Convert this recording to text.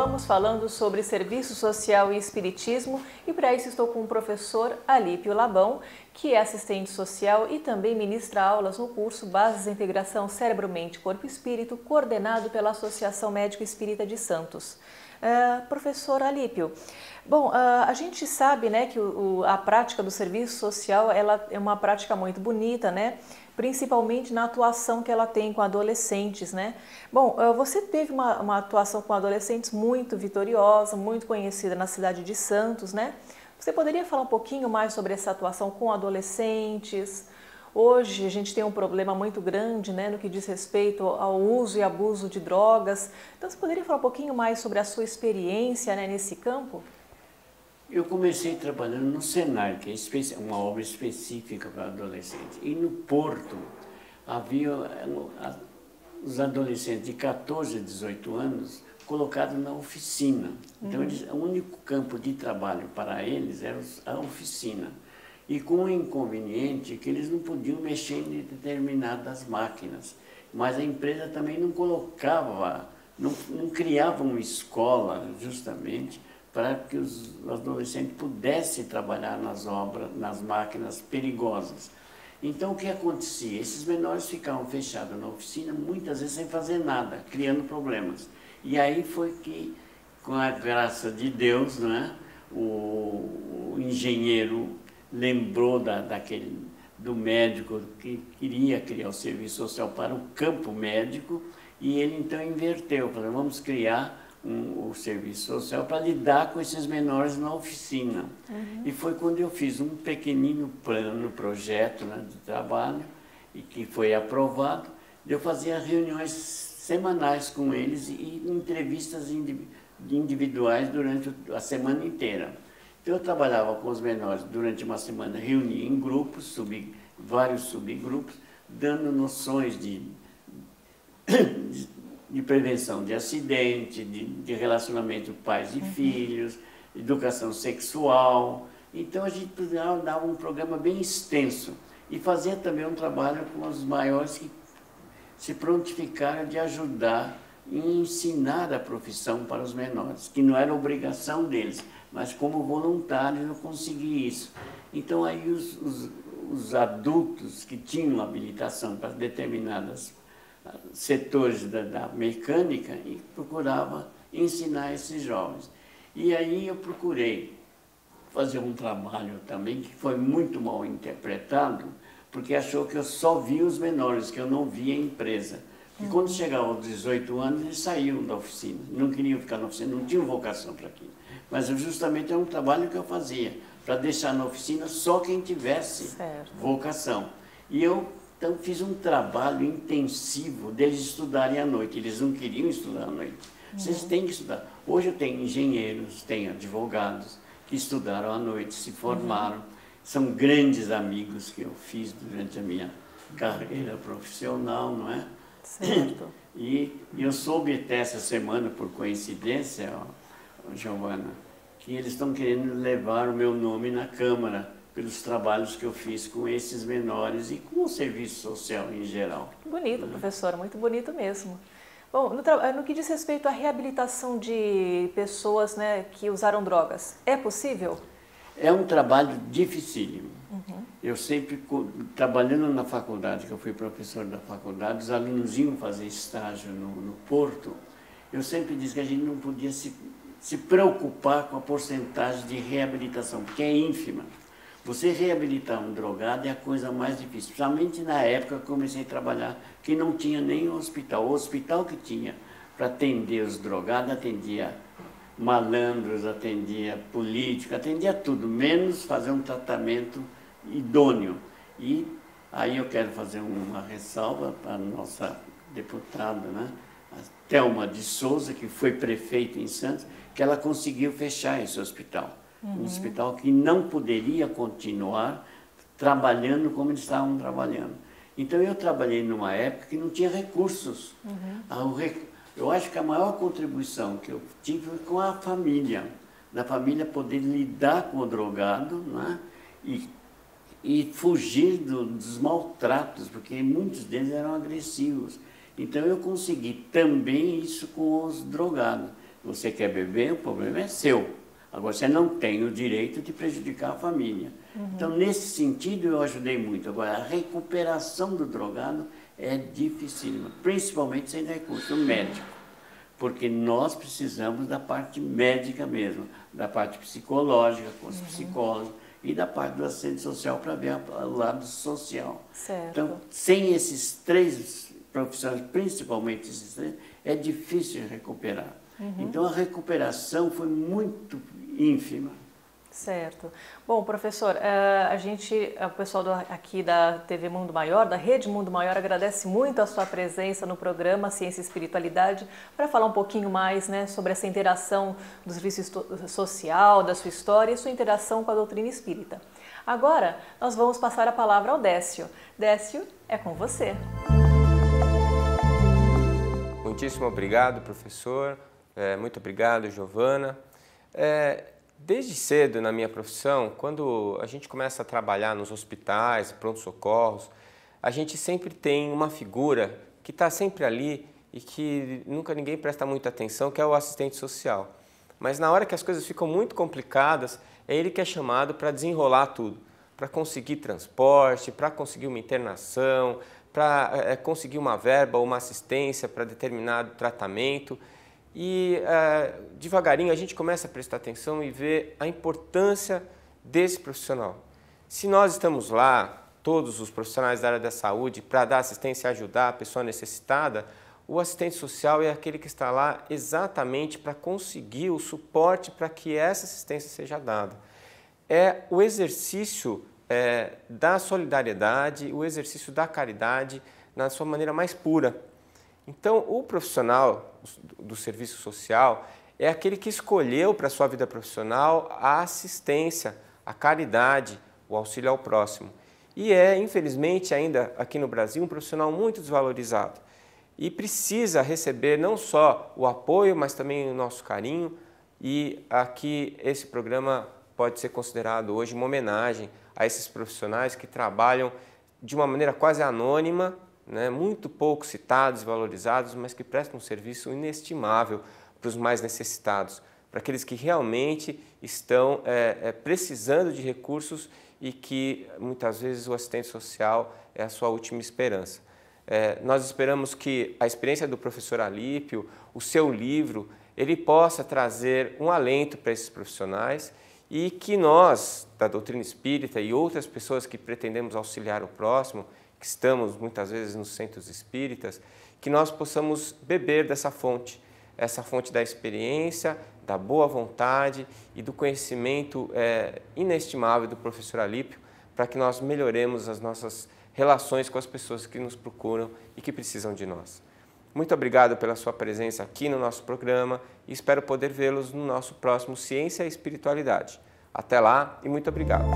continuamos falando sobre serviço social e espiritismo e para isso estou com o professor Alípio Labão, que é assistente social e também ministra aulas no curso Bases da Integração Cérebro-Mente Corpo-Espírito, coordenado pela Associação Médico Espírita de Santos. Professor Alípio, bom, a gente sabe, né, que a prática do serviço social ela é uma prática muito bonita, né? Principalmente na atuação que ela tem com adolescentes, né? Bom, você teve uma atuação com adolescentes muito vitoriosa, muito conhecida na cidade de Santos, né? Você poderia falar um pouquinho mais sobre essa atuação com adolescentes? Hoje a gente tem um problema muito grande, né, no que diz respeito ao uso e abuso de drogas. Então você poderia falar um pouquinho mais sobre a sua experiência, né, nesse campo? Eu comecei trabalhando no Senai, que é uma obra específica para adolescentes. E no Porto havia os adolescentes de 14 a 18 anos colocados na oficina. Então o único campo de trabalho para eles era a oficina. E com o inconveniente que eles não podiam mexer em determinadas máquinas. Mas a empresa também não colocava, não criava uma escola justamente para que os adolescentes pudessem trabalhar nas obras, nas máquinas perigosas. Então o que acontecia? Esses menores ficavam fechados na oficina, muitas vezes sem fazer nada, criando problemas. E aí foi que, com a graça de Deus, né, o engenheiro lembrou do médico que queria criar o serviço social para o campo médico, e ele então inverteu, falou, vamos criar o serviço social para lidar com esses menores na oficina. E foi quando eu fiz um pequenino projeto, né, de trabalho, e que foi aprovado. Eu fazia reuniões semanais com eles e entrevistas individuais durante a semana inteira. Então eu trabalhava com os menores durante uma semana, reunia em grupos, vários subgrupos, dando noções de prevenção de acidente, de relacionamento pais e filhos, educação sexual. Então a gente dava um programa bem extenso e fazia também um trabalho com os maiores que se prontificaram de ajudar e ensinar a profissão para os menores, que não era obrigação deles, mas como voluntários eu consegui isso. Então aí os adultos que tinham habilitação para determinadas setores da mecânica e procurava ensinar esses jovens. E aí eu procurei fazer um trabalho também que foi muito mal interpretado, porque achou que eu só via os menores, que eu não via a empresa. E quando chegavam aos 18 anos, eles saíam da oficina, não queriam ficar na oficina, não tinham vocação para aquilo. Mas justamente era um trabalho que eu fazia, para deixar na oficina só quem tivesse vocação. E eu então fiz um trabalho intensivo deles estudarem à noite. Eles não queriam estudar à noite. Vocês têm que estudar. Hoje eu tenho engenheiros, tenho advogados que estudaram à noite, se formaram. São grandes amigos que eu fiz durante a minha carreira profissional, não é? Certo. E eu soube até essa semana, por coincidência, Giovana, que eles estão querendo levar o meu nome na Câmara, pelos trabalhos que eu fiz com esses menores e com o serviço social em geral. Bonito, professor, muito bonito mesmo. Bom, no que diz respeito à reabilitação de pessoas, né, que usaram drogas, é possível? É um trabalho dificílimo. Eu sempre, trabalhando na faculdade, que eu fui professor da faculdade, os alunos iam fazer estágio no Porto, eu sempre disse que a gente não podia se preocupar com a porcentagem de reabilitação, porque é ínfima. Você reabilitar um drogado é a coisa mais difícil, principalmente na época que eu comecei a trabalhar, que não tinha nem hospital. O hospital que tinha para atender os drogados, atendia malandros, atendia político, atendia tudo, menos fazer um tratamento idôneo. E aí eu quero fazer uma ressalva para a nossa deputada, né, a Thelma de Souza, que foi prefeita em Santos, que ela conseguiu fechar esse hospital. Um hospital que não poderia continuar trabalhando como eles estavam trabalhando. Então eu trabalhei numa época que não tinha recursos. Eu acho que a maior contribuição que eu tive foi com a família, da família poder lidar com o drogado, né? E fugir dos maltratos, porque muitos deles eram agressivos. Então eu consegui também isso com os drogados. Você quer beber, o problema é seu. Agora, você não tem o direito de prejudicar a família. Então, nesse sentido, eu ajudei muito. Agora, a recuperação do drogado é dificílima, principalmente sem recurso médico, porque nós precisamos da parte médica mesmo, da parte psicológica, com os psicólogos, e da parte do assistente social para ver o lado social. Certo. Então, sem esses três profissionais, principalmente esses três, é difícil recuperar. Então, a recuperação foi muito ínfima. Certo. Bom, professor, o pessoal aqui da TV Mundo Maior, da Rede Mundo Maior, agradece muito a sua presença no programa Ciência e Espiritualidade para falar um pouquinho mais, né, sobre essa interação do serviço social, da sua história e sua interação com a doutrina espírita. Agora, nós vamos passar a palavra ao Décio. Décio, é com você. Muitíssimo obrigado, professor. Muito obrigado, Giovana. Desde cedo na minha profissão, quando a gente começa a trabalhar nos hospitais, pronto-socorros, a gente sempre tem uma figura que está sempre ali e que nunca ninguém presta muita atenção, que é o assistente social. Mas na hora que as coisas ficam muito complicadas, é ele que é chamado para desenrolar tudo, para conseguir transporte, para conseguir uma internação, para conseguir uma verba ou uma assistência para determinado tratamento. E devagarinho a gente começa a prestar atenção e ver a importância desse profissional. Se nós estamos lá, todos os profissionais da área da saúde, para dar assistência e ajudar a pessoa necessitada, o assistente social é aquele que está lá exatamente para conseguir o suporte para que essa assistência seja dada. É o exercício da solidariedade, o exercício da caridade na sua maneira mais pura. Então, o profissional do serviço social é aquele que escolheu para a sua vida profissional a assistência, a caridade, o auxílio ao próximo. E infelizmente, ainda aqui no Brasil, um profissional muito desvalorizado. E precisa receber não só o apoio, mas também o nosso carinho. E aqui esse programa pode ser considerado hoje uma homenagem a esses profissionais que trabalham de uma maneira quase anônima, né, muito pouco citados e valorizados, mas que prestam um serviço inestimável para os mais necessitados, para aqueles que realmente estão precisando de recursos e que muitas vezes o assistente social é a sua última esperança. Nós esperamos que a experiência do professor Alípio, o seu livro, ele possa trazer um alento para esses profissionais e que nós, da doutrina espírita e outras pessoas que pretendemos auxiliar o próximo, que estamos muitas vezes nos centros espíritas, que nós possamos beber dessa fonte, essa fonte da experiência, da boa vontade e do conhecimento inestimável do professor Alípio, para que nós melhoremos as nossas relações com as pessoas que nos procuram e que precisam de nós. Muito obrigado pela sua presença aqui no nosso programa e espero poder vê-los no nosso próximo Ciência e Espiritualidade. Até lá e muito obrigado.